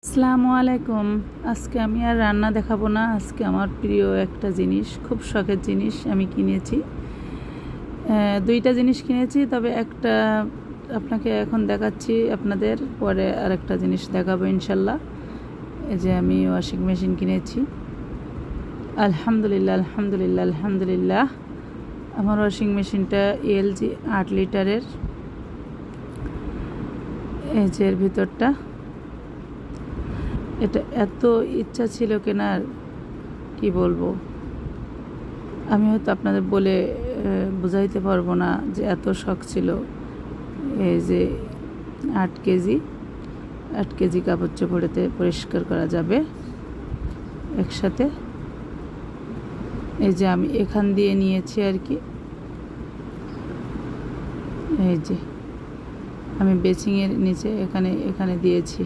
আসসালামু আলাইকুম। আজকে আমি আর রান্না দেখাবো না। আজকে আমার প্রিয় একটা জিনিস, খুব শখের জিনিস আমি কিনেছি। দুইটা জিনিস কিনেছি, তবে একটা আপনাকে এখন দেখাচ্ছি, আপনাদের পরে আরেকটা জিনিস দেখাবো ইনশাল্লাহ। এই যে আমি ওয়াশিং মেশিন কিনেছি। আলহামদুলিল্লাহ আলহামদুলিল্লাহ আলহামদুলিল্লাহ। আমার ওয়াশিং মেশিনটা এলজি 8 লিটারের। এই যে এর ভিতরটা, এটা এত ইচ্ছা ছিল কেনার, কি বলবো, আমি হয়তো আপনাদের বলে বোঝাইতে পারবো না যে এত শখ ছিল। এই যে 8 কেজি কাপড় চোপড়েতে পরিষ্কার করা যাবে একসাথে। এই যে আমি এখান দিয়ে নিয়েছি আর কি। এই যে আমি বেসিংয়ের নিচে এখানে দিয়েছি।